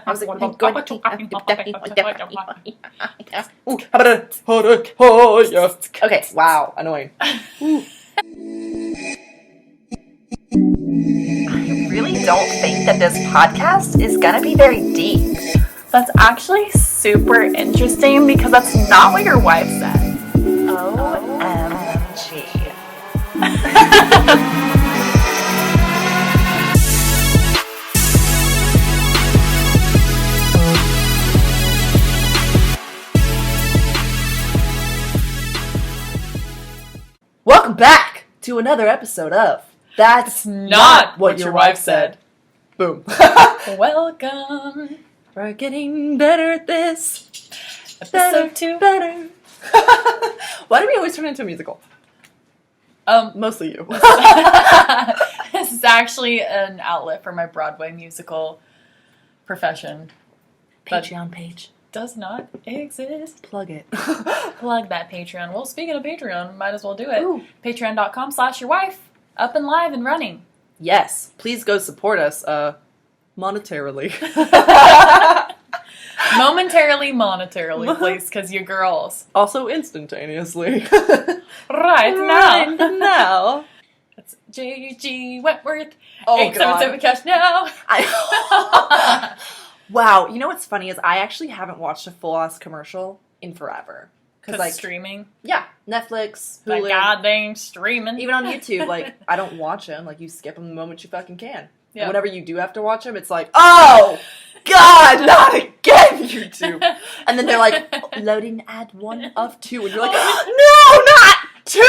I was like, okay, wow, annoying. I really don't think that this podcast is gonna be very deep. That's actually super interesting because that's not what your wife said. OMG. Welcome back to another episode of That's Not What Your Wife Said. Boom. Welcome. We're getting better at this. Episode 2. Better. Why do we always turn into a musical? Mostly you. This is actually an outlet for my Broadway musical profession. Patreon page. Does not exist. Plug it. Plug that Patreon. Well, speaking of Patreon, might as well do it. Ooh. Patreon.com/yourwife. Up and live and running. Yes. Please go support us, monetarily. Monetarily, please, because you're girls. Also instantaneously. Right now. That's J.G. Wentworth. Oh, 877 cash now. Wow. You know what's funny is I actually haven't watched a full-ass commercial in forever. Because like streaming? Yeah. Netflix, Hulu. That goddamn streaming. Even on YouTube, like, I don't watch them. Like, you skip them the moment you fucking can. Yeah. And whenever you do have to watch them, it's like, oh, God, not again, YouTube. And then they're like, loading ad 1 of 2. And you're like, no, not 2!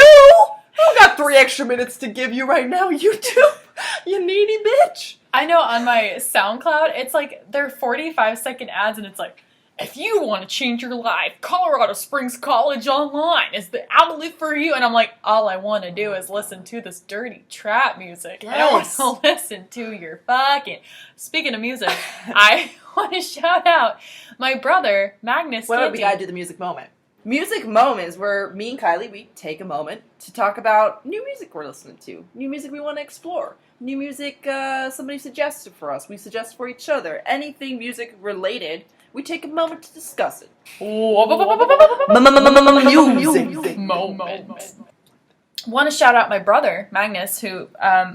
I've got 3 extra minutes to give you right now, YouTube. You needy bitch. I know on my SoundCloud, it's like, they're 45-second ads, and it's like, if you want to change your life, Colorado Springs College Online is the outlet for you. And I'm like, all I want to do is listen to this dirty trap music. Yes. I don't want to listen to your fucking... Speaking of music, I want to shout out my brother, Magnus. Wait, we gotta do the music moment. Music moment is where me and KaiLee, we take a moment to talk about new music we're listening to, new music we want to explore, new music somebody suggested for us, we suggest for each other, anything music related. We take a moment to discuss it. Music Moment. Want to shout out my brother, Magnus, who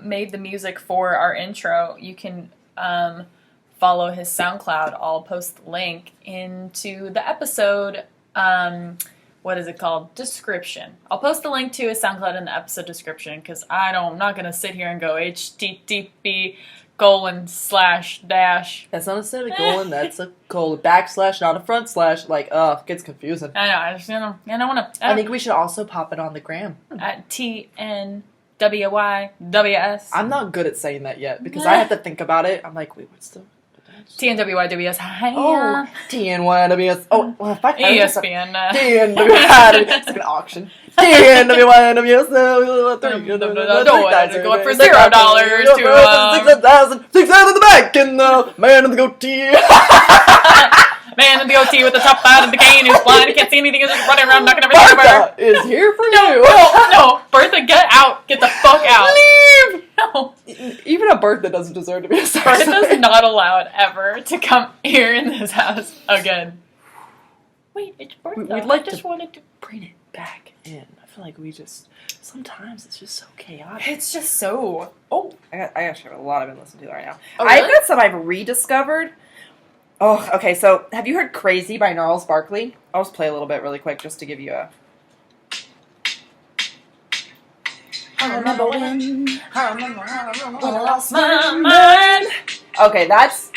made the music for our intro. You can follow his SoundCloud. I'll post the link into the episode, what is it called? Description. I'll post the link to his SoundCloud in the episode description because I'm not going to sit here and go HTTP:// That's not a set of colon, that's a colon. Backslash, not a front slash. Like, it gets confusing. I know, I just, I don't want to. I think we should also pop it on the gram. At TNWYWS. I'm not good at saying that yet because I have to think about it. I'm like, wait, what's the... TNWYWS. Oh, TNYWS. Oh, well, fuck. ESPN. TNWYWS. It's like an auction. TNWYWS. Go up for $0 to 6,000 in the back and the man in the goatee. Man in the goatee with the top hat and the cane who's blind. He can't see anything. He's just running around knocking everything over. Bertha is here for you. No. Bertha, get out. Get the fuck out. Leave. No. Even a Bertha doesn't deserve to be a sex. Bertha's not allowed ever to come here in this house again. Wait, it's Bertha. We'd like I just wanted to bring it back in. I feel like sometimes it's just so chaotic. It's just so... Oh, I actually have a lot I've been listening to right now. Oh, really? I've got some I've rediscovered. Oh, okay, so have you heard Crazy by Gnarls Barkley? I'll just play a little bit really quick just to give you a... I remember when I lost my mind. Okay, that's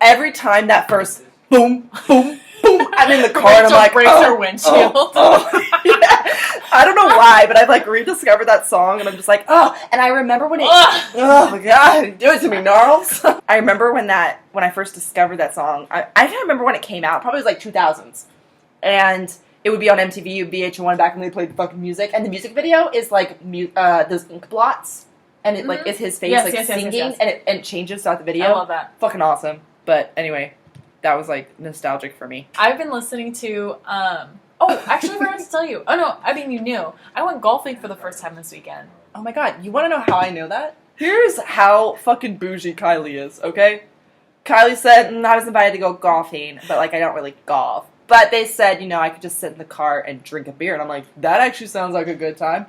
every time that first boom, boom, boom, I'm in the car and I'm like, breaks her windshield. Yeah. I don't know why, but I've like rediscovered that song and I'm just like, and I remember when it, oh my God, do it to me, Gnarls. I remember when I first discovered that song, I can't remember when it came out, probably it was like 2000s. And it would be on MTV, VH1 back when they played the fucking music. And the music video is like those ink blots. And it like is his face singing and it changes throughout the video. I love that. Fucking awesome. But anyway, that was like nostalgic for me. I've been listening to, actually I forgot to tell you. Oh no, I mean you knew. I went golfing for the first time this weekend. Oh my God, you want to know how I know that? Here's how fucking bougie KaiLee is, okay? KaiLee said, I was invited to go golfing, but, like, I don't really golf. But they said, I could just sit in the car and drink a beer. And I'm like, that actually sounds like a good time.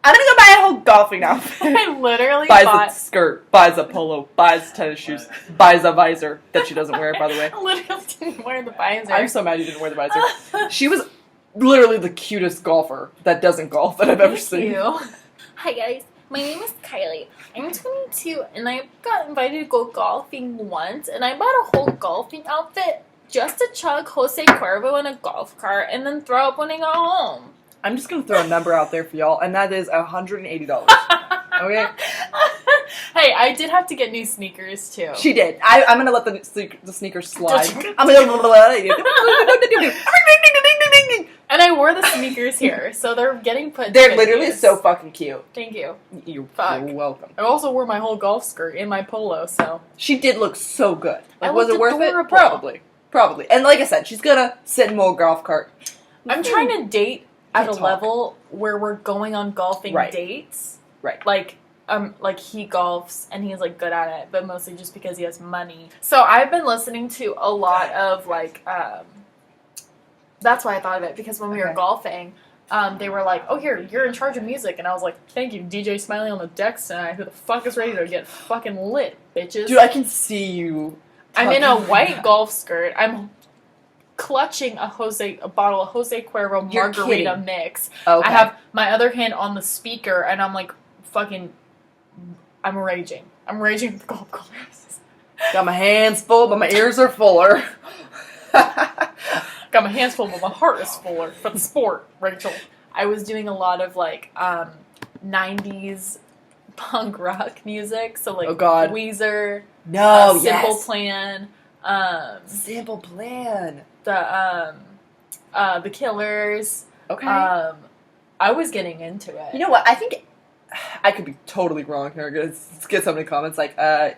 I'm going to go buy a whole golfing outfit. I literally buys a skirt, buys a polo, buys tennis shoes, buys a visor that she doesn't wear, by the way. I literally didn't wear the visor. I'm so mad you didn't wear the visor. She was literally the cutest golfer that doesn't golf that I've ever seen. Hi, guys. My name is KaiLee. I'm 22, and I got invited to go golfing once, and I bought a whole golfing outfit just to chug Jose Cuervo in a golf cart and then throw up when I got home. I'm just going to throw a number out there for y'all, and that is $180. Okay? Hey, I did have to get new sneakers, too. She did. I'm going to let the sneakers slide. I'm going to... And I wore the sneakers here, so they're getting put They're literally so fucking cute. Thank you. You're welcome. I also wore my whole golf skirt in my polo, so... She did look so good. Like, I was it worth adorable. it? Probably. And like I said, she's gonna sit in a golf cart. I'm trying to date at a level where we're going on golfing dates. Right. Like he golfs and he's like good at it, but mostly just because he has money. So I've been listening to a lot of like that's why I thought of it, because when we were golfing, they were like, oh, here, you're in charge of music. And I was like, thank you, DJ Smiley on the decks tonight. Who the fuck is ready to get fucking lit, bitches? Dude, I can see you. I'm in a white golf skirt. I'm clutching a bottle of Jose Cuervo margarita mix. Okay. I have my other hand on the speaker, and I'm like, I'm raging. I'm raging with the golf course. Got my hands full, but my ears are fuller. Got my hands full, but my heart is fuller for the sport, Rachel. I was doing a lot of, 90s punk rock music. So, Weezer. No, Simple Plan. Simple Plan. The Killers. Okay. I was getting into it. You know what? I think I could be totally wrong here. Let's get so many comments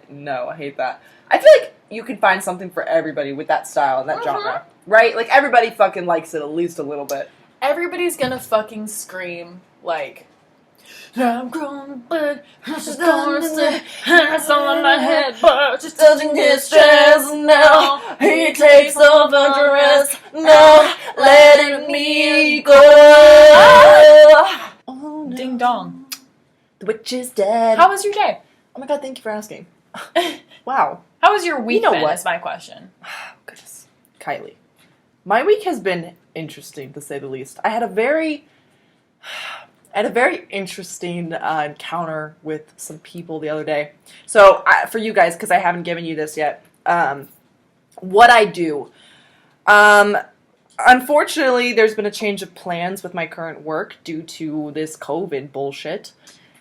no, I hate that. I feel like you can find something for everybody with that style and that genre. Right? Like, everybody fucking likes it at least a little bit. Everybody's gonna fucking scream, I'm growing big, she's gonna stay, it's all in my head, but just doesn't get stressed now. He takes over the rest, no, letting me go. Oh, no. Ding dong. The witch is dead. How was your day? Oh my god, thank you for asking. Wow. How was your week been, is my question. Goodness. KaiLee. My week has been interesting, to say the least. I had a very interesting encounter with some people the other day. So, for you guys, because I haven't given you this yet, what I do. Unfortunately, there's been a change of plans with my current work due to this COVID bullshit.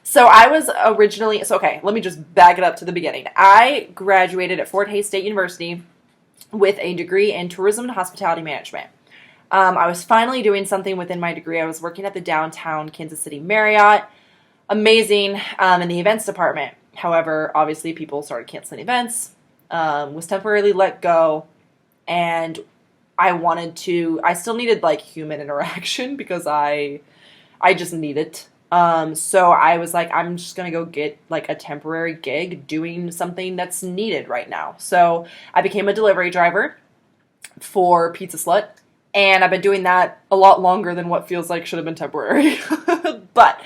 So I was originally... let me just back it up to the beginning. I graduated at Fort Hays State University with a degree in tourism and hospitality management. I was finally doing something within my degree. I was working at the downtown Kansas City Marriott. Amazing, in the events department. However, obviously people started canceling events, was temporarily let go, and I still needed human interaction because I just need it. So I was like, I'm just going to go get a temporary gig doing something that's needed right now. So I became a delivery driver for Pizza Slut, and I've been doing that a lot longer than what feels like should have been temporary. But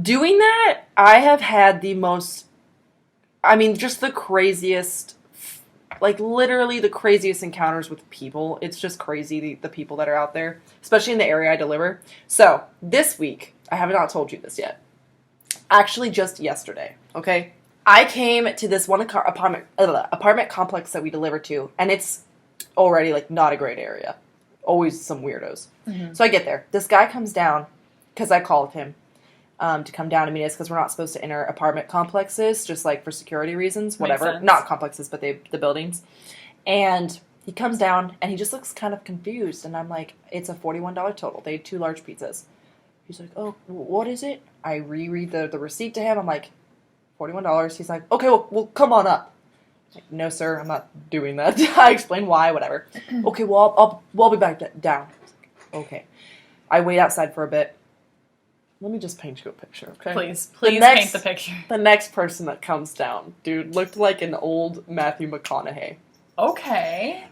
doing that, I have had just the craziest, literally the craziest encounters with people. It's just crazy, the people that are out there, especially in the area I deliver. So this week, I have not told you this yet. Actually, just yesterday, okay? I came to this one apartment complex that we deliver to, and it's already, not a great area. Always some weirdos. Mm-hmm. So I get there. This guy comes down, because I called him to come down to meet us, because we're not supposed to enter apartment complexes, just, for security reasons, whatever. Not complexes, but the buildings. And he comes down, and he just looks kind of confused, and I'm like, it's a $41 total. They had 2 large pizzas. He's like, oh, what is it? I reread the receipt to him. I'm like, $41. He's like, okay, well, come on up. I'm like, no, sir, I'm not doing that. I explain why, whatever. Okay, well, I'll be back down. Okay. I wait outside for a bit. let me just paint you a picture, okay? Please paint the picture. The next person that comes down, dude, looked like an old Matthew McConaughey. Okay.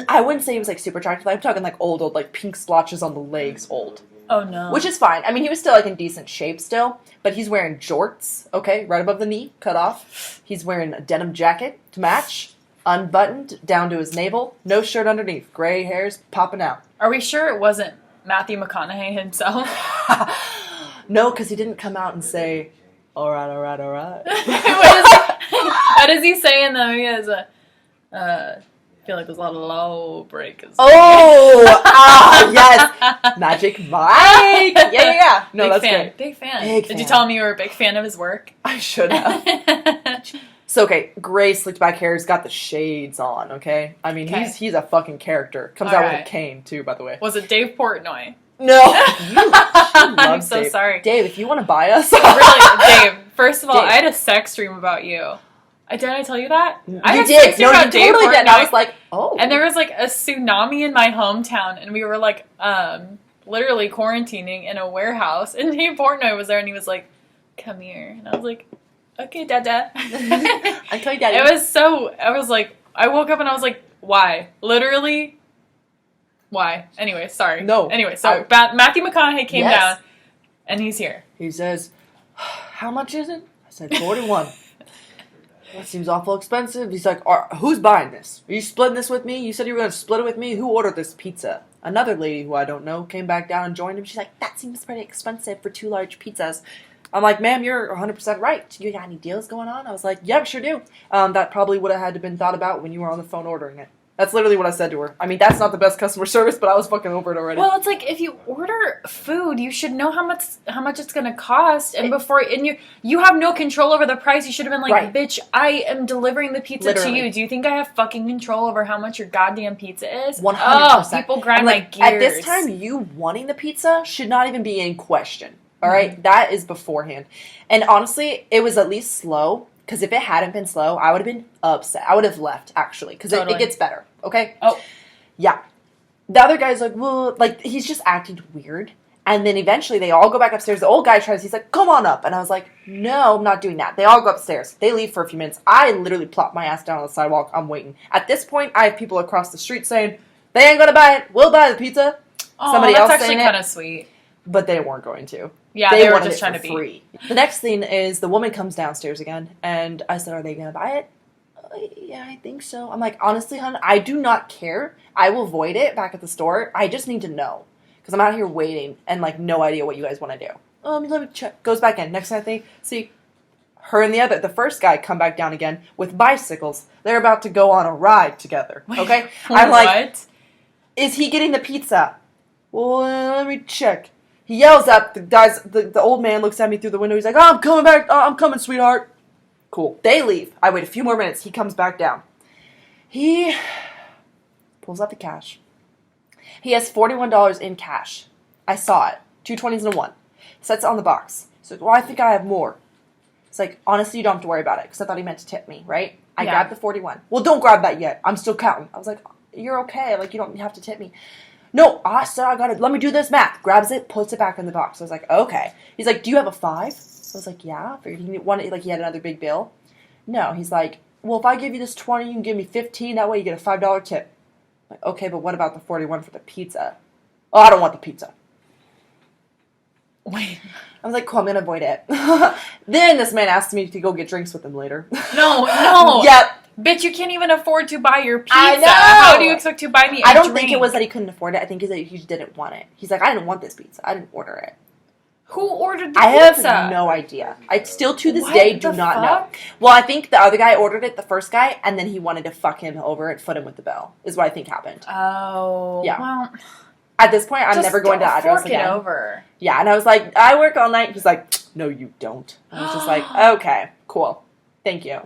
I wouldn't say he was, like, super attractive. I'm talking, like, old, like, pink splotches on the legs, old. Oh, no. Which is fine. I mean, he was still, like, in decent shape still, but he's wearing jorts, okay, right above the knee, cut off. He's wearing a denim jacket to match, unbuttoned, down to his navel, no shirt underneath, gray hairs popping out. Are we sure it wasn't Matthew McConaughey himself? No, because he didn't come out and say, all right. What does he say in the movie? I feel like there's a lot of low breakers. Oh! Yes! Magic Mike! Yeah. No, big that's fan. great. Big fan. Big Did fan. you tell him you were a big fan of his work? I should have. So, okay, gray slicked back hair. He's got the shades on, okay? I mean, he's a fucking character. Comes out with a cane, too, by the way. Was it Dave Portnoy? No. I'm so Dave. sorry. Dave, if you want to buy us. Really, Dave, first of all, Dave. I had a sex dream about you. Did I tell you that? I You had did. sex dream about Dave totally Portnoy. did. And I was like, oh. And there was like a tsunami in my hometown, and we were like, literally quarantining in a warehouse, and Dave Portnoy was there, and he was like, "Come here," and I was like, "Okay, Dada." I tell you, Daddy. I was like, I woke up and I was like, why? Literally, why? Anyway, sorry. No. Anyway, so Matthew McConaughey came down, and he's here. He says, how much is it? I said, 41. That seems awful expensive. He's like, who's buying this? Are you splitting this with me? You said you were going to split it with me? Who ordered this pizza? Another lady who I don't know came back down and joined him. She's like, that seems pretty expensive for 2 large pizzas. I'm like, ma'am, you're 100% right. You got any deals going on? I was like, yep, sure do. That probably would have had to been thought about when you were on the phone ordering it. That's literally what I said to her. I mean, that's not the best customer service, but I was fucking over it already. Well, it's like if you order food, you should know how much it's going to cost, and you have no control over the price. You should have been like, right. Bitch, I am delivering the pizza to you. Do you think I have fucking control over how much your goddamn pizza is? 100%. Oh, people grind my gears. At this time, you wanting the pizza should not even be in question. All right? Mm-hmm. That is beforehand. And honestly, it was at least slow. Because if it hadn't been slow, I would have been upset. I would have left, actually. Because it gets better, okay? Oh. Yeah. The other guy's like, well, like, he's just acting weird. And then eventually they all go back upstairs. The old guy he's like, come on up. And I was like, no, I'm not doing that. They all go upstairs. They leave for a few minutes. I literally plop my ass down on the sidewalk. I'm waiting. At this point, I have people across the street saying, they ain't gonna buy it. We'll buy the pizza. Oh, Somebody that's else actually kind of sweet. But they weren't going to. Yeah, they were just trying to be free. The next thing is the woman comes downstairs again, and I said, are they going to buy it? Yeah, I think so. I'm like, honestly, hon, I do not care. I will void it back at the store. I just need to know. Because I'm out here waiting and, like, no idea what you guys want to do. Let me check. Goes back in. Next thing I think, see, her and the first guy come back down again with bicycles. They're about to go on a ride together. Okay? I'm like, what? Is he getting the pizza? Well, let me check. He yells up. The old man looks at me through the window. He's like, oh, I'm coming back. Oh, I'm coming, sweetheart. Cool. They leave. I wait a few more minutes. He comes back down. He pulls out the cash. He has $41 in cash. I saw it. 2 20s and a 1. Sets it on the box. He's like, well, I think I have more. It's like, honestly, you don't have to worry about it. Because I thought he meant to tip me, right? I grabbed the 41. Well, don't grab that yet. I'm still counting. I was like, you're okay. Like, you don't have to tip me. No, I said I got it. Let me do this math. Grabs it, puts it back in the box. I was like, okay. He's like, do you have a 5? I was like, yeah. I figured he had another big bill. No, he's like, well, if I give you this 20, you can give me 15. That way you get a $5 tip. I'm like, okay, but what about the 41 for the pizza? Oh, I don't want the pizza. Wait. I was like, cool, I'm going to avoid it. Then this man asked me to go get drinks with him later. No. Yep. Bitch, you can't even afford to buy your pizza. I know. How do you expect to buy me a drink? I don't think it was that he couldn't afford it. I think it's that he just didn't want it. He's like, I didn't want this pizza. I didn't order it. Who ordered the I pizza? have no idea. I still to this day do not know. Well, I think the other guy ordered it, the first guy, and then he wanted to fuck him over and foot him with the bill, is what I think happened. Oh. Yeah. Well, at this point, I'm never going to address again. Fork it over. Yeah, and I was like, I work all night. He's like, no, you don't. I was just like, okay, cool. Thank you.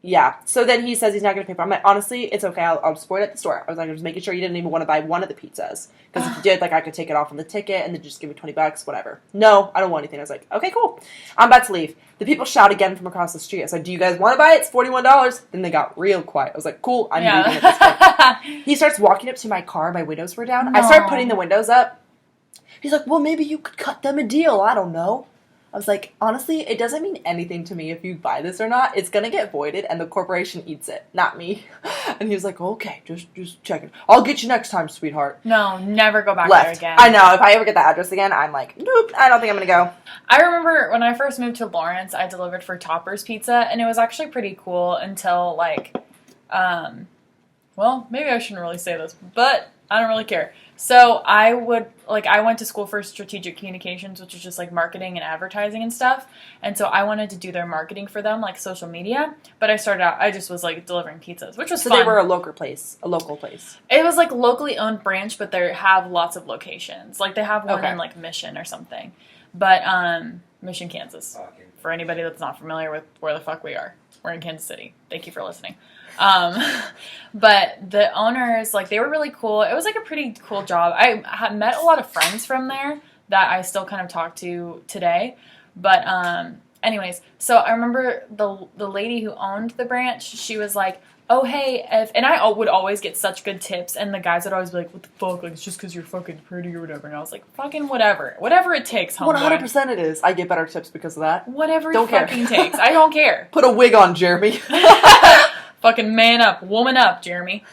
Yeah, so then he says he's not going to pay for it. I'm like, honestly, it's okay. I'll support it at the store. I was like, I'm just making sure you didn't even want to buy one of the pizzas. Because if you did, like, I could take it off on the ticket and then just give me $20, whatever. No, I don't want anything. I was like, okay, cool. I'm about to leave. The people shout again from across the street. I said, do you guys want to buy it? It's $41. Then they got real quiet. I was like, cool, I'm leaving at this point. He starts walking up to my car. My windows were down. No. I start putting the windows up. He's like, well, maybe you could cut them a deal. I don't know. I was like, honestly, it doesn't mean anything to me if you buy this or not. It's going to get voided, and the corporation eats it, not me. And he was like, okay, just check it. I'll get you next time, sweetheart. No, never go back Left. there again. I know. If I ever get that address again, I'm like, nope, I don't think I'm going to go. I remember when I first moved to Lawrence, I delivered for Topper's Pizza, and it was actually pretty cool until, like, well, maybe I shouldn't really say this, but I don't really care. So I went to school for strategic communications, which is just like marketing and advertising and stuff. And so I wanted to do their marketing for them, like social media. But I just was like delivering pizzas, which was fun. So they were a local place. It was like locally owned branch, but they have lots of locations. Like they have one in like Mission or something. But Mission, Kansas. For anybody that's not familiar with where the fuck we are. We're in Kansas City. Thank you for listening. But the owners, like, they were really cool. It was, like, a pretty cool job. I had met a lot of friends from there that I still kind of talk to today. But, anyways, so I remember the lady who owned the branch, she was like, oh, hey, and I would always get such good tips, and the guys would always be like, what the fuck, like, it's just because you're fucking pretty or whatever, and I was like, fucking whatever it takes, homeboy. 100% it is. I get better tips because of that. Whatever it fucking takes. I don't care. Put a wig on, Jeremy. Fucking man up, woman up, Jeremy.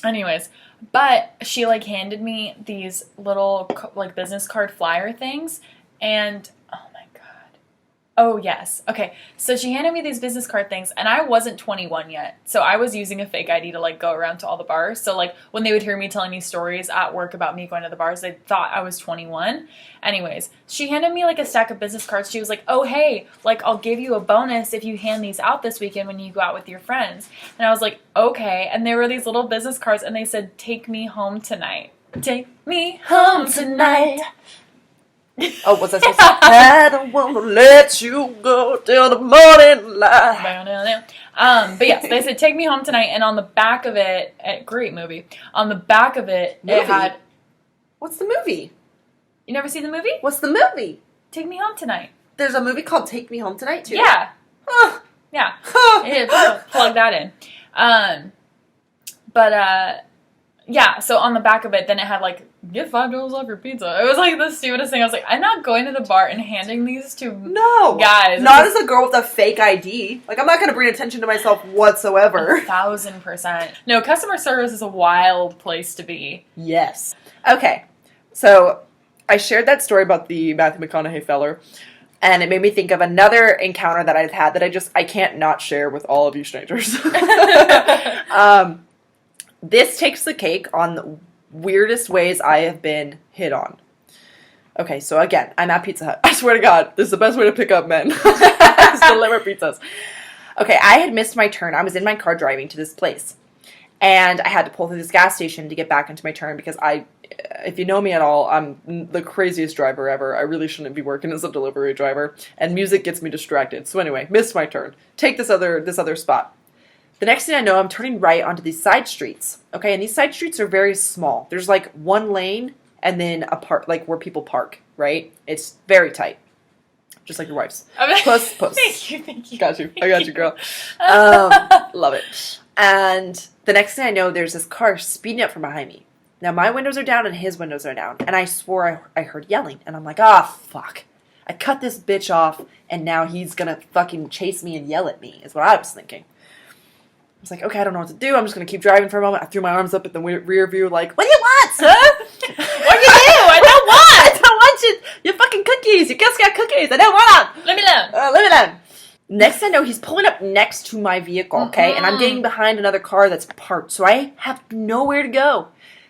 Anyways, but she, like, handed me these little, like, business card flyer things, and oh, yes. Okay, so she handed me these business card things, and I wasn't 21 yet, so I was using a fake ID to, like, go around to all the bars. So, like, when they would hear me telling these stories at work about me going to the bars, they thought I was 21. Anyways, she handed me, like, a stack of business cards. She was like, oh, hey, like, I'll give you a bonus if you hand these out this weekend when you go out with your friends. And I was like, okay. And there were these little business cards, and they said, take me home tonight. Take me home tonight. Oh, what's that supposed to say? I don't want to let you go till the morning light. But yes, they said, take me home tonight, and on the back of it, great movie, on the back of it, it had... What's the movie? You never see the movie? What's the movie? Take Me Home Tonight. There's a movie called Take Me Home Tonight, too? Yeah. Huh. Yeah. Huh. Plug that in. Yeah, so on the back of it, then it had, like, get $5 off your pizza. It was, like, the stupidest thing. I was like, I'm not going to the bar and handing these to guys. Not as a girl with a fake ID. Like, I'm not going to bring attention to myself whatsoever. 1,000%. No, customer service is a wild place to be. Yes. Okay, so I shared that story about the Matthew McConaughey feller, and it made me think of another encounter that I've had that I can't not share with all of you strangers. This takes the cake on the weirdest ways I have been hit on. Okay, so again, I'm at Pizza Hut. I swear to God, this is the best way to pick up men. Just deliver pizzas. Okay, I had missed my turn. I was in my car driving to this place. And I had to pull through this gas station to get back into my turn because if you know me at all, I'm the craziest driver ever. I really shouldn't be working as a delivery driver. And music gets me distracted. So anyway, missed my turn. Take this other spot. The next thing I know, I'm turning right onto these side streets. Okay, and these side streets are very small. There's like one lane and then a part, like where people park, right? It's very tight. Just like your wife's. Puss. Thank you. Got you. I got you, girl. Love it. And the next thing I know, there's this car speeding up from behind me. Now, my windows are down and his windows are down. And I swore I heard yelling. And I'm like, fuck. I cut this bitch off, and now he's gonna fucking chase me and yell at me, is what I was thinking. I was like, okay, I don't know what to do. I'm just going to keep driving for a moment. I threw my arms up at the rear view like, what do you want, sir? What do you do? I don't want your fucking cookies. Your Girl Scout cookies. I don't want them. Let me alone. Let me alone. Next I know, he's pulling up next to my vehicle, okay? And I'm getting behind another car that's parked. So I have nowhere to go.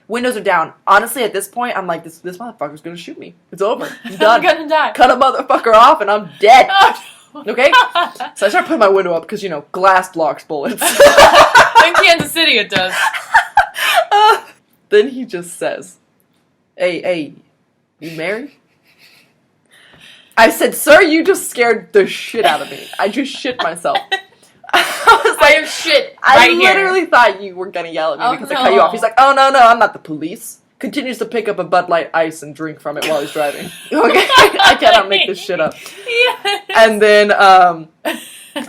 Windows are down. Honestly, at this point, I'm like, this motherfucker's going to shoot me. It's over. I'm done. I'm going to die. Cut a motherfucker off and I'm dead. Okay? So I start putting my window up because, glass blocks bullets. In Kansas City it does. Then he just says, hey, you married? I said, sir, you just scared the shit out of me. I just shit myself. I have shit I literally thought you were going to yell at me because I cut you off. He's like, oh, no, I'm not the police. Continues to pick up a Bud Light Ice and drink from it while he's driving. Okay? I cannot make this shit up. Yeah. And then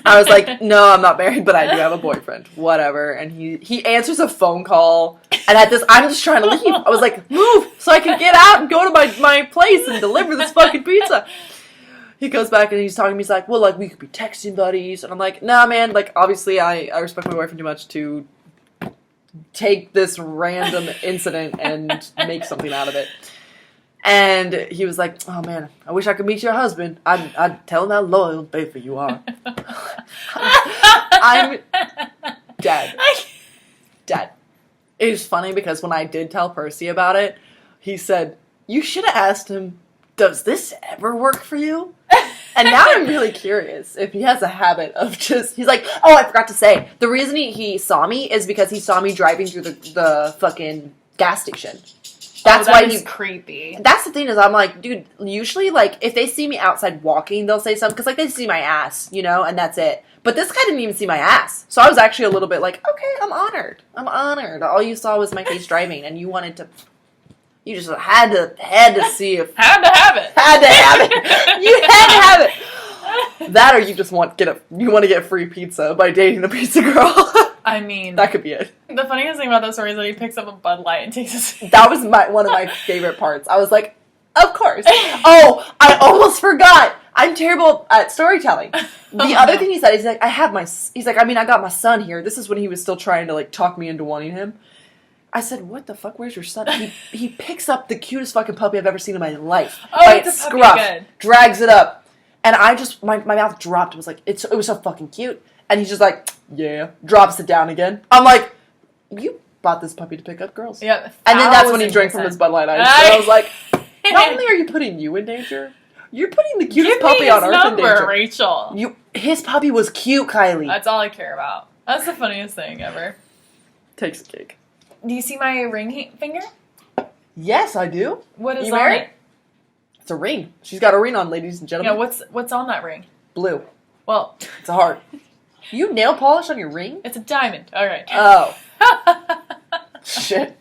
I was like, no, I'm not married, but I do have a boyfriend. Whatever. And he answers a phone call. And at this, I'm just trying to leave. I was like, move so I can get out and go to my place and deliver this fucking pizza. He goes back and he's talking to me. He's like, well, like, we could be texting buddies. And I'm like, nah, man. Like, obviously, I respect my boyfriend too much to take this random incident and make something out of it. And he was like, oh, man, I wish I could meet your husband. I'd tell him how loyal both of you are. I'm dead. Dead. It was funny because when I did tell Percy about it, he said, you should have asked him, does this ever work for you? And now I'm really curious if he has a habit of just... He's like, oh, I forgot to say. The reason he saw me is because he saw me driving through the fucking gas station. That's why he's creepy. That's the thing is I'm like, dude, usually, like, if they see me outside walking, they'll say something. Because, like, they see my ass, you know, and that's it. But this guy didn't even see my ass. So I was actually a little bit like, okay, I'm honored. I'm honored. All you saw was my face driving, and you wanted to... You just had to see if... Had to have it. Had to have it. You had to have it. That or you just want to get free pizza by dating a pizza girl. I mean... That could be it. The funniest thing about that story is that he picks up a Bud Light and takes his... That was one of my favorite parts. I was like, of course. Oh, I almost forgot. I'm terrible at storytelling. The other thing he said is like, he's like, I mean, I got my son here. This is when he was still trying to like talk me into wanting him. I said, what the fuck? Where's your son? He picks up the cutest fucking puppy I've ever seen in my life. Oh, by it's its a puppy, scruff, good. drags it up. And I just, my mouth dropped. It was like, it was so fucking cute. And he's just like, yeah. Drops it down again. I'm like, you bought this puppy to pick up girls. Yep. And then that's when he drank from his Bud Light Ice. And I was like, not only are you putting you in danger, you're putting the cutest puppy on earth in danger. Rachel. His puppy was cute, KaiLee. That's all I care about. That's the funniest thing ever. Takes a cake. Do you see my ring finger? Yes, I do. What is you on married? it? It's a ring. She's got a ring on, ladies and gentlemen. Yeah, what's on that ring? Blue. Well, it's a heart. You nail polish on your ring? It's a diamond. All right. Oh. Shit.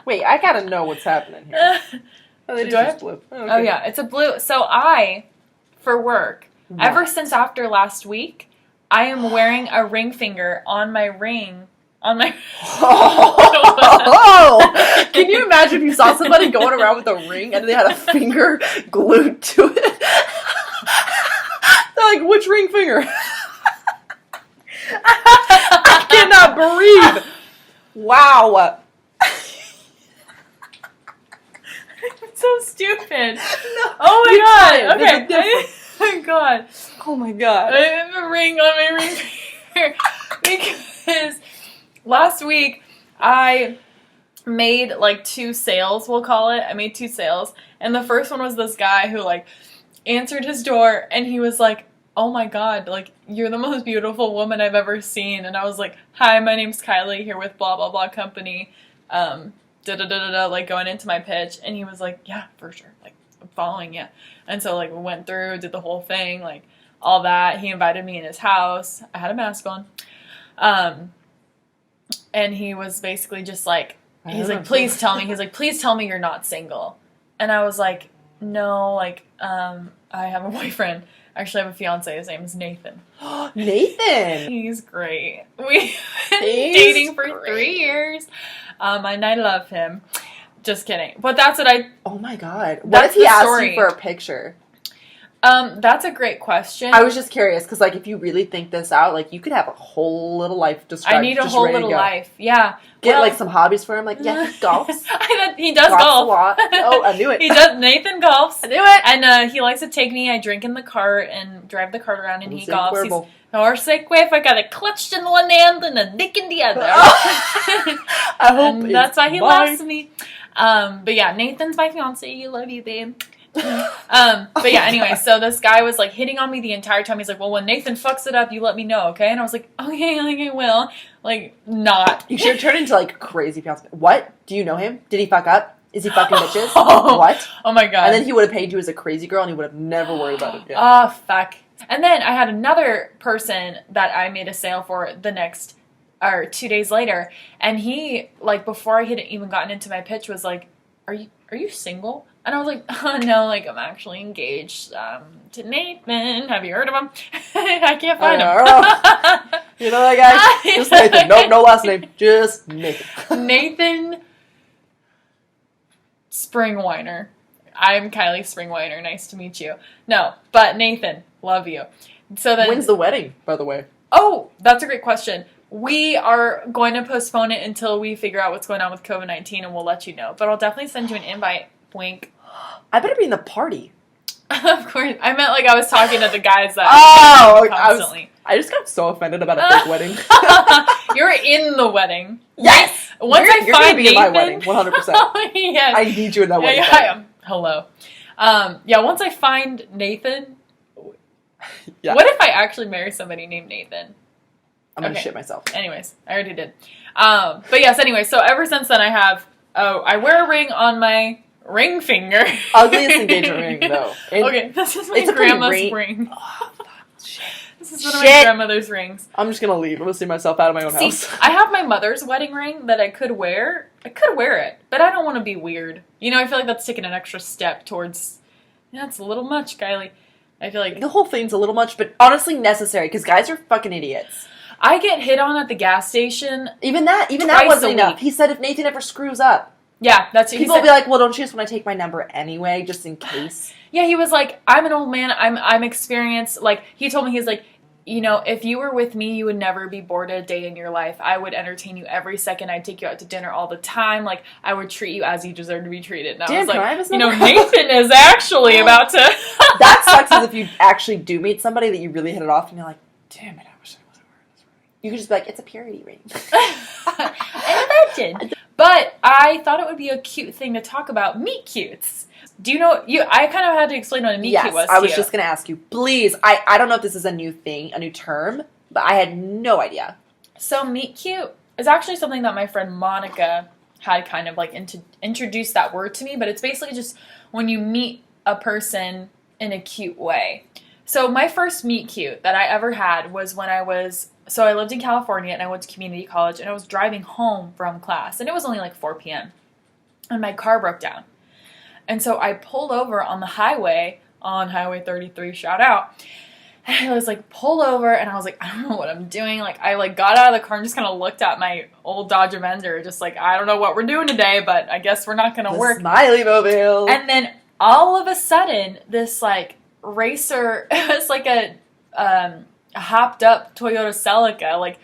Wait, I gotta know what's happening here. Oh, it is just blue. Oh, okay. Oh, yeah, it's a blue. So for work, ever since after last week, I am wearing a ring finger on my ring. Oh! Can you imagine if you saw somebody going around with a ring and they had a finger glued to it? They're like, which ring finger? I cannot breathe. Wow. It's so stupid. No, oh my god. Fine. Okay. Oh my god. Oh my god. I have a ring on my ring finger because last week I made like 2 sales, we'll call it. I made 2 sales. And the first one was this guy who like answered his door and he was like, oh my god, like, you're the most beautiful woman I've ever seen. And I was like, hi, my name's KaiLee here with blah, blah, blah company. Like, going into my pitch. And he was like, yeah, for sure. Like, I'm following you. And so, like, we went through, did the whole thing, like, all that. He invited me in his house. I had a mask on. And he was basically just like, he's like, please tell me. He's like, please tell me you're not single. And I was like, no, like, I have a boyfriend. Actually, I have a fiance. His name is Nathan. Nathan! He's great. We've been dating for 3 years. And I love him. Just kidding. But that's what I... Oh my god. What if he asked you for a picture? That's a great question. I was just curious, because, like, if you really think this out, like, you could have a whole little life described. I need a whole little life. Yeah. Get, like, some hobbies for him. Like, yeah, he golfs. He does golf. A lot. Oh, I knew it. He does. Nathan golfs. I knew it. And he likes to take me. I drink in the cart and drive the cart around, and he golfs. Cuervo. He's Jose Cuervo. I got a clutch in one hand and a dick in the other. I hope and that's why he loves me. But yeah, Nathan's my fiance. I love you, babe. But yeah, anyway, so this guy was like hitting on me the entire time. He's like, well, when Nathan fucks it up, you let me know, okay? And I was like, okay, like I will. Like, not. You should turn into like crazy fiance. What? Do you know him? Did he fuck up? Is he fucking bitches? What? Oh my god. And then he would have paid you as a crazy girl and he would have never worried about it again. Oh, fuck. And then I had another person that I made a sale for 2 days later, and he, like, before I had even gotten into my pitch was like, are you are you single? And I was like, oh, no, like, I'm actually engaged to Nathan. Have you heard of him? I can't find him. You know that guy? Just Nathan. Nope, no last name. Just Nathan. Nathan Springweiner. I'm KaiLee Springweiner. Nice to meet you. No, but Nathan, love you. So then, when's the wedding, by the way? Oh, that's a great question. We are going to postpone it until we figure out what's going on with COVID-19, and we'll let you know. But I'll definitely send you an invite. Wink. I better be in the party. Of course. I meant like I was talking to the guys that constantly. I just got so offended about a fake wedding. You're in the wedding. Yes! Once you're find gonna be Nathan, in my wedding, 100%. Yes. I need you in that wedding. Yeah, I am. Hello. Once I find Nathan... Yeah. What if I actually marry somebody named Nathan? I'm gonna shit myself. Anyways, I already did. But yes, anyway, so ever since then I wear a ring on my ring finger. Ugliest engagement ring, though. Okay, this is my grandma's ring. Oh, shit. This is one of my grandmother's rings. I'm just gonna leave. I'm gonna see myself out of my own house. I have my mother's wedding ring that I could wear. I could wear it, but I don't want to be weird. You know, I feel like that's taking an extra step towards... That's a little much, KaiLee. I feel like... The whole thing's a little much, but honestly necessary, because guys are fucking idiots. I get hit on at the gas station. Even that wasn't enough. He said if Nathan ever screws up. Yeah, that's what people will be like, well, don't you just want to take my number anyway, just in case? Yeah, he was like, I'm an old man. I'm experienced. Like, he told me, he's like, you know, if you were with me, you would never be bored a day in your life. I would entertain you every second. I'd take you out to dinner all the time. Like, I would treat you as you deserve to be treated. And I was like, you know, Nathan is actually about to... That sucks is if you actually do meet somebody that you really hit it off and you're like, damn it, I wish I wasn't wearing this ring. You could just be like, it's a purity ring. Imagine. But I thought it would be a cute thing to talk about. Meet cutes. Do you know, I kind of had to explain what a meet cute was to you. I was just going to ask you. Please, I don't know if this is a new thing, a new term, but I had no idea. So meet cute is actually something that my friend Monica had kind of like introduced that word to me, but it's basically just when you meet a person in a cute way. So my first meet cute that I ever had was when I lived in California and I went to community college and I was driving home from class and it was only like 4 p.m. and my car broke down. And so I pulled over on the highway, on Highway 33, shout out. And I was like, pull over, and I was like, I don't know what I'm doing. Like, I like got out of the car and just kind of looked at my old Dodge Avenger, just like, I don't know what we're doing today, but I guess we're not going to work. Smiley mobile. And then all of a sudden, this like racer, it's like a hopped up Toyota Celica, like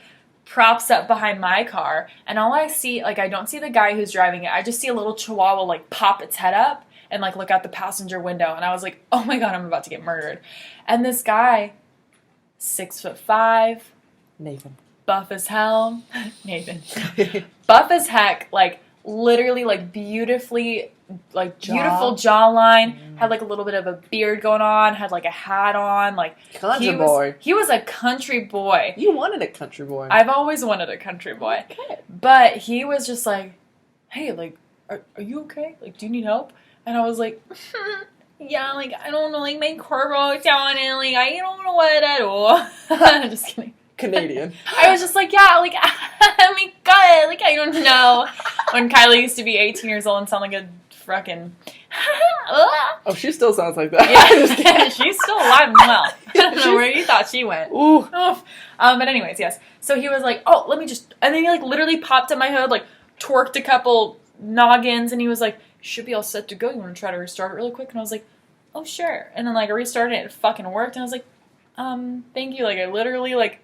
props up behind my car. And all I see, like, I don't see the guy who's driving it. I just see a little Chihuahua like pop its head up and like look out the passenger window, and I was like, oh my god, I'm about to get murdered. And this guy, 6'5", Nathan, buff as hell, Nathan, buff as heck, like literally like beautifully, like beautiful jawline, had like a little bit of a beard going on, had like a hat on, like country boy. He was a country boy. You wanted a country boy. I've always wanted a country boy. Okay. But he was just like, hey, like, are you okay? Like, do you need help? And I was like, yeah, like, I don't know, like, my car broke down and, like, I don't know what at all. Just kidding. Canadian. I was just like, yeah, like, oh my god, like, I don't know. When KaiLee used to be 18 years old and sound like a fucking... Oh, she still sounds like that. Yeah, she's still alive and well. I don't know where you thought she went. Ooh. But anyways, yes. So he was like, oh, let me just... And then he, like, literally popped at my hood, like, twerked a couple noggins, and he was like, should be all set to go. You want to try to restart it really quick? And I was like, oh, sure. And then, like, I restarted it. It fucking worked. And I was like, thank you. Like, I literally, like,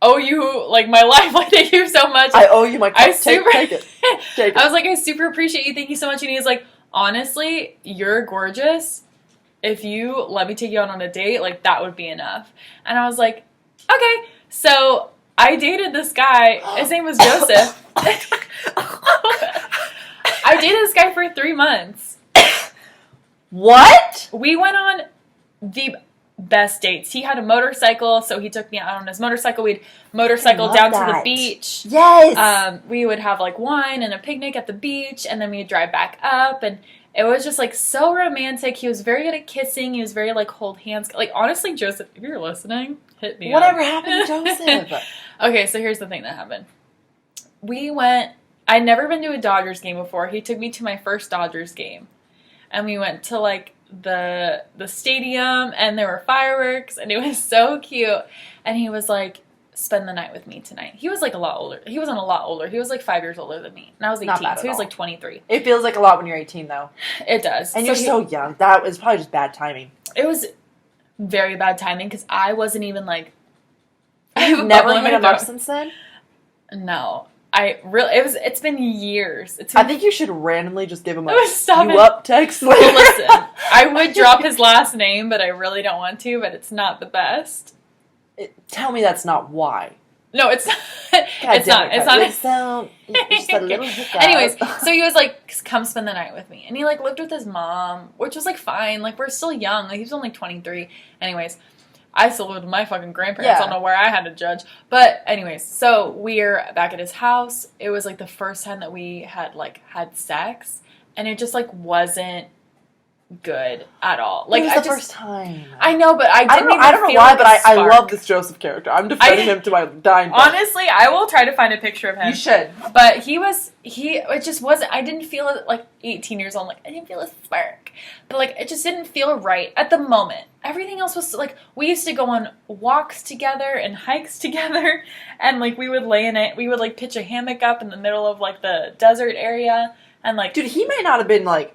owe you, like, my life. Like, thank you so much. I owe you my cup. Take it. Take it. I was like, I super appreciate you. Thank you so much. And he was like, honestly, you're gorgeous. If you let me take you out on a date, like, that would be enough. And I was like, okay. So I dated this guy. His name was Joseph. I dated this guy for 3 months. What? We went on the best dates. He had a motorcycle, so he took me out on his motorcycle. We'd motorcycle down to the beach. Yes. We would have like wine and a picnic at the beach, and then we'd drive back up, and it was just like so romantic. He was very good at kissing. He was very like hold hands. Like honestly, Joseph, if you're listening, hit me Whatever up. happened to Joseph? Okay, so here's the thing that happened. We went I'd never been to a Dodgers game before. He took me to my first Dodgers game. And we went to, like, the stadium, and there were fireworks, and it was so cute. And he was like, spend the night with me tonight. He was, like, a lot older. He wasn't a lot older. He was, like, 5 years older than me. And I was 18, so he was, like, 23. It feels like a lot when you're 18, though. It does. And you're so young. That was probably just bad timing. It was very bad timing, because I wasn't even, like... You've never hit him up since then? No. It's been years. I think you should randomly just give him a you up text. Listen, I would drop his last name, but I really don't want to, but it's not the best. Tell me that's not why. No, it's not. It's not. It's not. So, just a little hiccup. Anyways, so he was like, come spend the night with me. And he like lived with his mom, which was like fine. Like we're still young. Like he was only 23. Anyways, I still lived with my fucking grandparents. I don't know where I had to judge. But anyways, so we're back at his house. It was like the first time that we had sex. And it just like wasn't good at all. Like it was the first time. I know, but I don't know why, but I love this Joseph character. I'm defending him to my dying day. Honestly, I will try to find a picture of him. You should. But it just wasn't, I didn't feel it, like 18 years old, like I didn't feel a spark. But like it just didn't feel right at the moment. Everything else was like, we used to go on walks together and hikes together, and like we would like pitch a hammock up in the middle of like the desert area, and like, dude, he may not have been like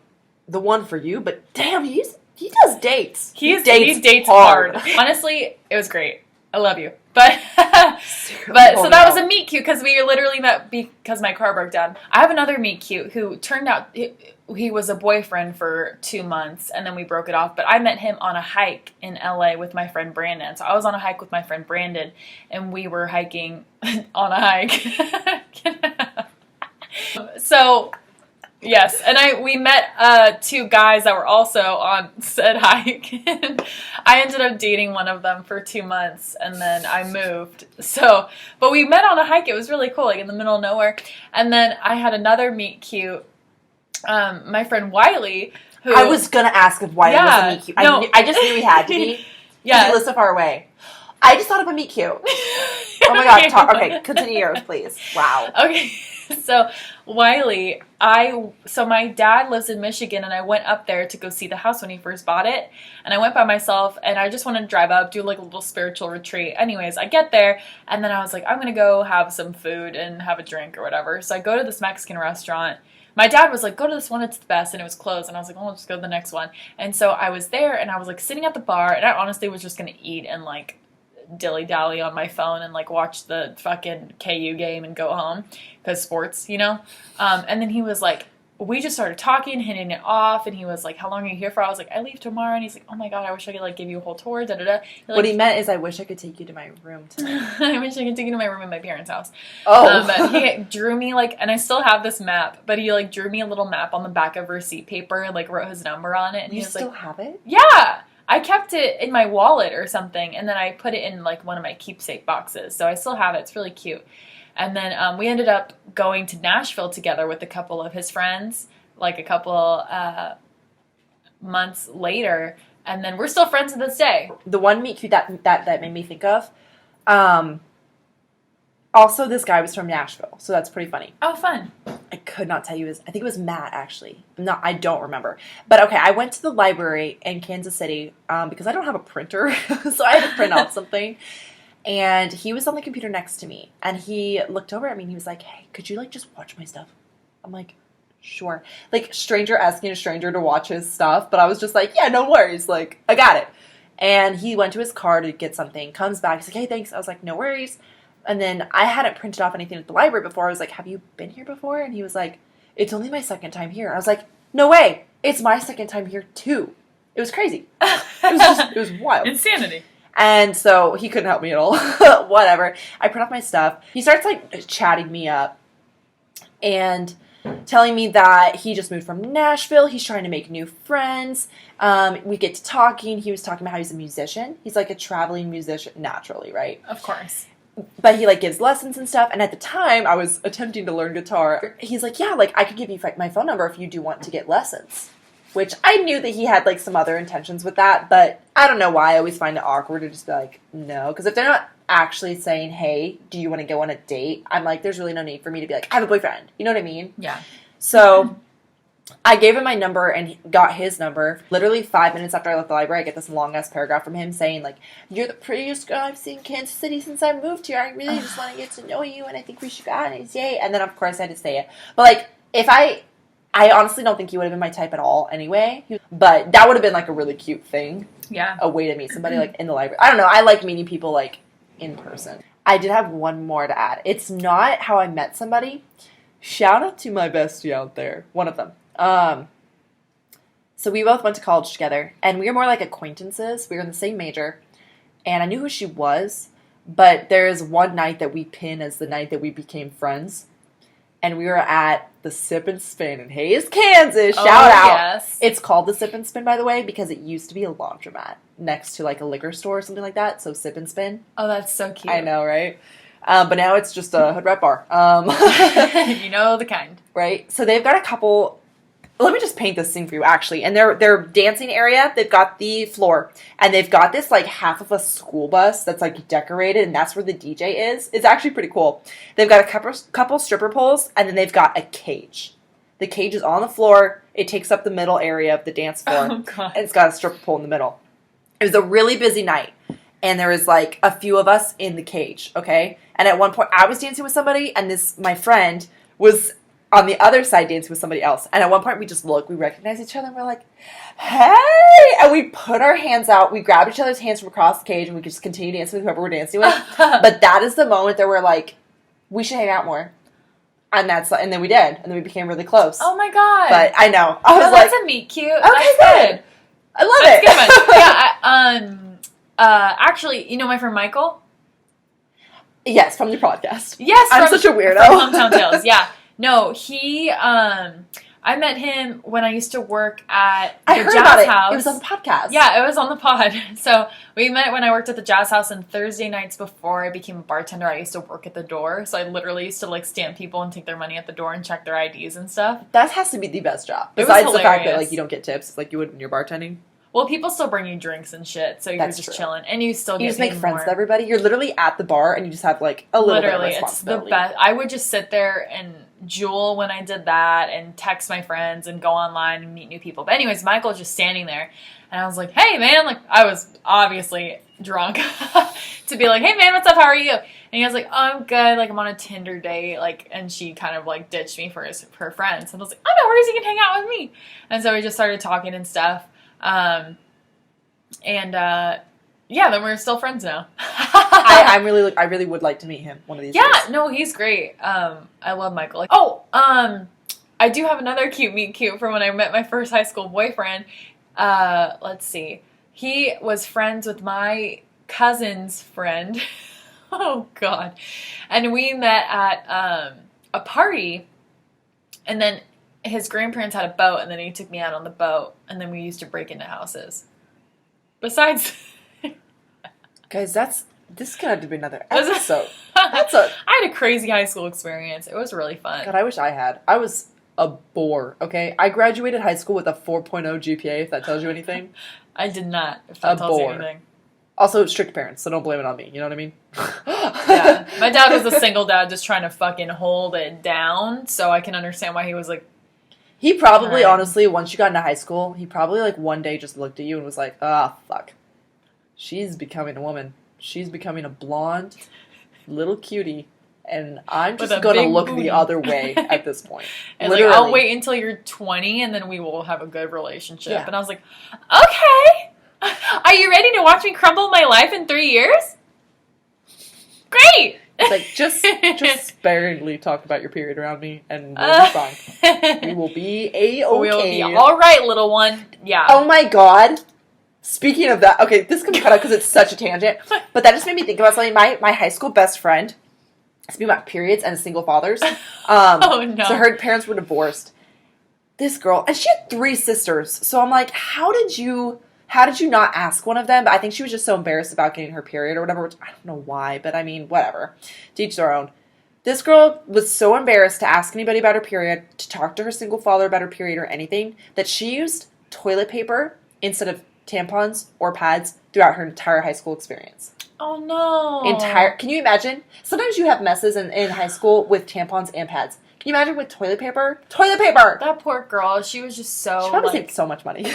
the one for you, but damn, he does dates. He dates hard. Honestly, it was great. I love you. But so that was a meet cute because we literally met because my car broke down. I have another meet cute who turned out he was a boyfriend for 2 months and then we broke it off. But I met him on a hike in LA with my friend Brandon. So I was on a hike with my friend Brandon and we were hiking on a hike. So yes, and we met 2 guys that were also on said hike. And I ended up dating one of them for 2 months, and then I moved. So, but we met on a hike. It was really cool, like in the middle of nowhere. And then I had another meet cute. My friend Wiley, who I was gonna ask if Wiley was a meet cute. No. I just knew he had to be. Yeah, he lives so far away. I just thought of a meet cute. Oh my god! Okay, continue yours, please. Wow. Okay. So, Wiley, so my dad lives in Michigan, and I went up there to go see the house when he first bought it, and I went by myself, and I just wanted to drive up, do like a little spiritual retreat. Anyways, I get there, and then I was like, I'm gonna go have some food and have a drink or whatever. So I go to this Mexican restaurant. My dad was like, go to this one, it's the best, and it was closed, and I was like, well, I'll just go to the next one. And so I was there, and I was like sitting at the bar, and I honestly was just gonna eat and like dilly-dally on my phone and like watch the fucking KU game and go home because sports, you know. And then he was like, we just started talking, hitting it off, and he was like, how long are you here for? I was like, I leave tomorrow. And he's like, oh my god, I wish I could like give you a whole tour, da-da-da. Like, what he meant is, I wish I could take you to my room tonight. I wish I could take you to my room in my parents' house. Oh. But he drew me like, and I still have this map, but he like drew me a little map on the back of receipt paper and like wrote his number on it. And you he was still like, have it? Yeah. I kept it in my wallet or something, and then I put it in like one of my keepsake boxes. So I still have it. It's really cute. And then we ended up going to Nashville together with a couple of his friends, like a couple months later. And then we're still friends to this day. The one meet cute that made me think of, also this guy was from Nashville, so that's pretty funny. Oh, fun. I could not tell you I think it was Matt, actually. No, I don't remember. But okay, I went to the library in Kansas City because I don't have a printer, so I had to print out something. And he was on the computer next to me, and he looked over at me and he was like, hey, could you like just watch my stuff? I'm like, sure. Like, stranger asking a stranger to watch his stuff, but I was just like, yeah, no worries. Like, I got it. And he went to his car to get something, comes back, he's like, hey, thanks. I was like, no worries. And then I hadn't printed off anything at the library before. I was like, have you been here before? And he was like, it's only my second time here. I was like, no way. It's my second time here, too. It was crazy. It was wild. Insanity. And so he couldn't help me at all. Whatever. I print off my stuff. He starts, like, chatting me up and telling me that he just moved from Nashville. He's trying to make new friends. We get to talking. He was talking about how he's a musician. He's, like, a traveling musician naturally, right? Of course. But he, like, gives lessons and stuff. And at the time, I was attempting to learn guitar. He's like, yeah, like, I could give you my phone number if you do want to get lessons. Which I knew that he had, like, some other intentions with that. But I don't know why. I always find it awkward to just be like, no. Because if they're not actually saying, hey, do you want to go on a date? I'm like, there's really no need for me to be like, I have a boyfriend. You know what I mean? Yeah. So I gave him my number and he got his number. Literally 5 minutes after I left the library, I get this long-ass paragraph from him saying, like, you're the prettiest girl I've seen in Kansas City since I moved here. I really just want to get to know you, and I think we should go on a date. And then, of course, I had to say it. But, like, if I honestly don't think he would have been my type at all anyway. But that would have been, like, a really cute thing. Yeah. A way to meet somebody, like, in the library. I don't know. I like meeting people, like, in person. I did have one more to add. It's not how I met somebody. Shout out to my bestie out there. One of them. So we both went to college together, and we were more like acquaintances. We were in the same major, and I knew who she was, but there's one night that we pin as the night that we became friends, and we were at the Sip and Spin in Hayes, Kansas. Shout out. Yes. It's called the Sip and Spin, by the way, because it used to be a laundromat next to like a liquor store or something like that, so Sip and Spin. Oh, that's so cute. I know, right? But now it's just a hood rat bar. You know the kind. Right? So they've got a couple... Let me just paint this scene for you, actually. And their dancing area, they've got the floor. And they've got this, like, half of a school bus that's, like, decorated. And that's where the DJ is. It's actually pretty cool. They've got a couple stripper poles. And then they've got a cage. The cage is on the floor. It takes up the middle area of the dance floor. Oh, God. And it's got a stripper pole in the middle. It was a really busy night. And there was, like, a few of us in the cage, okay? And at one point, I was dancing with somebody. And my friend was... on the other side dancing with somebody else. And at one point we just look, we recognize each other, and we're like, hey! And we put our hands out, we grab each other's hands from across the cage, and we just continue dancing with whoever we're dancing with. But that is the moment that we're like, we should hang out more. And then we did. And then we became really close. Oh my God. But I know. I was that's like, a meet cute. okay, That's good. I love That's it. good one. Yeah, actually, you know my friend Michael? Yes, from your podcast. Yes. I'm such a weirdo. From Hometown Tales, yeah. No, I met him when I used to work at the I heard Jazz about it. House. It was on the podcast. Yeah, it was on the pod. So we met when I worked at the Jazz House, and Thursday nights before I became a bartender, I used to work at the door. So I literally used to like stamp people and take their money at the door and check their IDs and stuff. That has to be the best job. It was Besides the fact that hilarious. like you don't get tips like you would when you're bartending. Well, people still bring you drinks and shit, so you're That's just true. chilling, and you still get You just make paid friends more. with everybody. You're literally at the bar and you just have like a little bit of Literally, it's the responsibility. best. I would just sit there and jewel when I did that and text my friends and go online and meet new people. But anyways, Michael was just standing there, and I was like, hey, man. Like, I was obviously drunk to be like, hey, man, what's up? How are you? And he was like, oh, I'm good. Like, I'm on a Tinder date. Like, and she kind of like ditched me for her friends. And I was like, oh, no worries. You can hang out with me. And so we just started talking and stuff. Yeah, then we're still friends now. I really would like to meet him one of these days. Yeah, no, he's great. I love Michael. I do have another cute meet cute from when I met my first high school boyfriend. Let's see. He was friends with my cousin's friend. Oh, God. And we met at a party, and then his grandparents had a boat, and then he took me out on the boat, and then we used to break into houses. Besides... Guys, this could have to be another episode. I had a crazy high school experience. It was really fun. God, I wish I had. I was a bore, okay? I graduated high school with a 4.0 GPA, if that tells you anything. I did not, if that tells you anything. Also, strict parents, so don't blame it on me. You know what I mean? Yeah. My dad was a single dad just trying to fucking hold it down, so I can understand why he was like... He probably, honestly, once you got into high school, he probably, like, one day just looked at you and was like, fuck. She's becoming a woman. She's becoming a blonde little cutie. And I'm just going to look the other way at this point. And like, I'll wait until you're 20 and then we will have a good relationship. Yeah. And I was like, okay. Are you ready to watch me crumble my life in 3 years? Great. It's like, just sparingly talk about your period around me and we'll be fine. We will be A-okay. We'll be all right, little one. Yeah. Oh my God. Speaking of that, okay, this can be cut out because it's such a tangent, but that just made me think about something. My high school best friend, speaking about periods and single fathers, oh no. So her parents were divorced. This girl, and she had 3 sisters, so I'm like, how did you not ask one of them? But I think she was just so embarrassed about getting her period or whatever, which I don't know why, but I mean, whatever. To each their own. This girl was so embarrassed to ask anybody about her period, to talk to her single father about her period or anything, that she used toilet paper instead of tampons or pads throughout her entire high school experience. Oh, no. Can you imagine? Sometimes you have messes in high school with tampons and pads. Can you imagine with toilet paper? Toilet paper! That poor girl, she was just so, She probably saved so much money.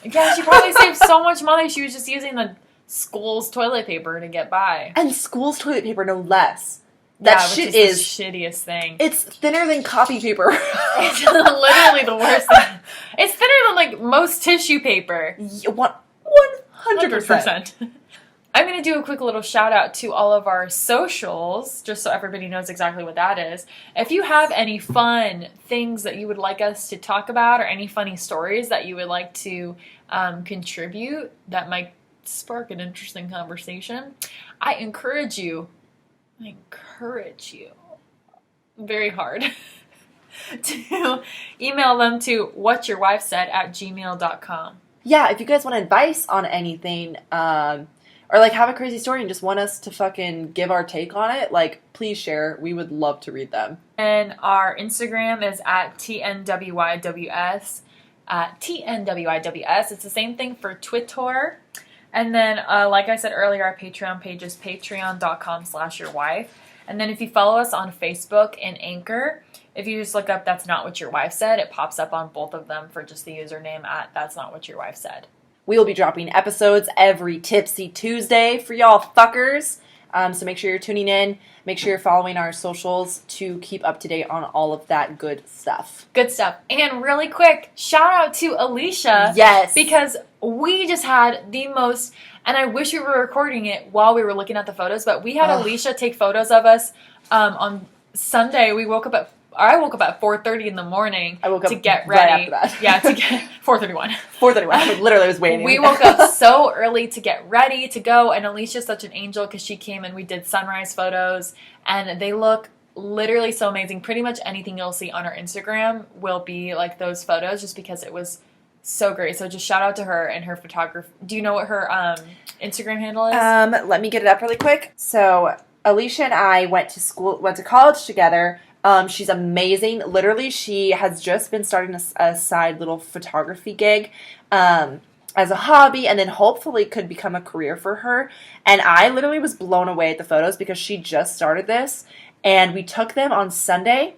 Yeah, she probably saved so much money. She was just using the school's toilet paper to get by. And school's toilet paper, no less. That shit is the shittiest thing. It's thinner than copy paper. It's literally the worst thing. It's thinner than, like, most tissue paper. 100%. I'm going to do a quick little shout out to all of our socials, just so everybody knows exactly what that is. If you have any fun things that you would like us to talk about, or any funny stories that you would like to contribute that might spark an interesting conversation, I encourage you very hard to email them to whatyourwifesaid@gmail.com. Yeah, if you guys want advice on anything, or, like, have a crazy story and just want us to fucking give our take on it, like, please share. We would love to read them. And our Instagram is at TNWYWS. TNWYWS. It's the same thing for Twitter. And then, like I said earlier, our Patreon page is patreon.com/yourwife. And then if you follow us on Facebook and Anchor, if you just look up That's Not What Your Wife Said, it pops up on both of them for just the username at That's Not What Your Wife Said. We will be dropping episodes every Tipsy Tuesday for y'all fuckers. So make sure you're tuning in. Make sure you're following our socials to keep up to date on all of that good stuff. Good stuff. And really quick, shout out to Alicia. Yes. Because we just had the most, and I wish we were recording it while we were looking at the photos, but we had Alicia take photos of us on Sunday. I woke up at 4:30 in the morning to get ready. Right after that. Yeah, to get 4:31. 4:31. I literally was waiting. We woke up so early to get ready to go, and Alicia's such an angel because she came and we did sunrise photos, and they look literally so amazing. Pretty much anything you'll see on our Instagram will be like those photos, just because it was so great. So just shout out to her and her photography. Do you know what her Instagram handle is? Let me get it up really quick. So Alicia and I went to college together. She's amazing. Literally, she has just been starting a side little photography gig as a hobby, and then hopefully could become a career for her. And I literally was blown away at the photos because she just started this, and we took them on Sunday.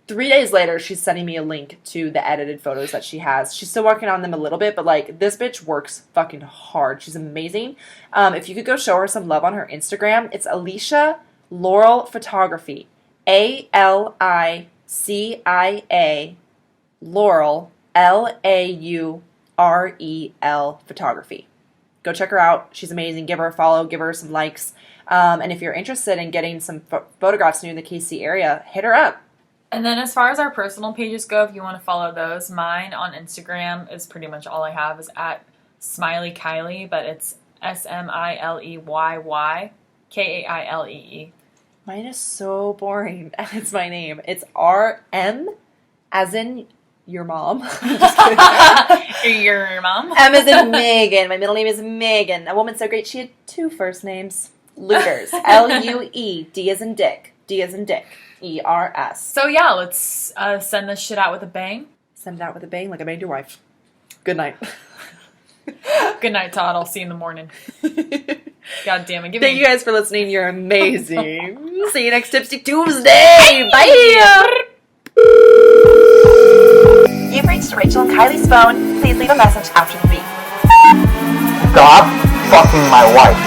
3 days later, she's sending me a link to the edited photos that she has. She's still working on them a little bit, but, like, this bitch works fucking hard. She's amazing. If you could go show her some love on her Instagram, it's Alicia Laurel Photography. ALICIA Laurel LAUREL Photography. Go check her out. She's amazing. Give her a follow. Give her some likes. And if you're interested in getting some photographs near the KC area, hit her up. And then as far as our personal pages go, if you want to follow those, mine on Instagram is pretty much all I have is at Smiley KaiLee, but it's SMILEYY KAILEE. Mine is so boring. It's my name. It's RM, as in your mom. Just kidding. Your mom? M as in Megan. My middle name is Megan. A woman so great she had 2 first names. Luters. LUE. D as in Dick. D as in Dick. ERS. So yeah, let's send this shit out with a bang. Send it out with a bang like I banged your wife. Good night. Good night, Todd. I'll see you in the morning. God damn it. Thank you guys for listening. You're amazing. See you next Tipsy Tuesday. Bye. You've reached Rachel and KaiLee's phone. Please leave a message after the beep. Stop fucking my wife.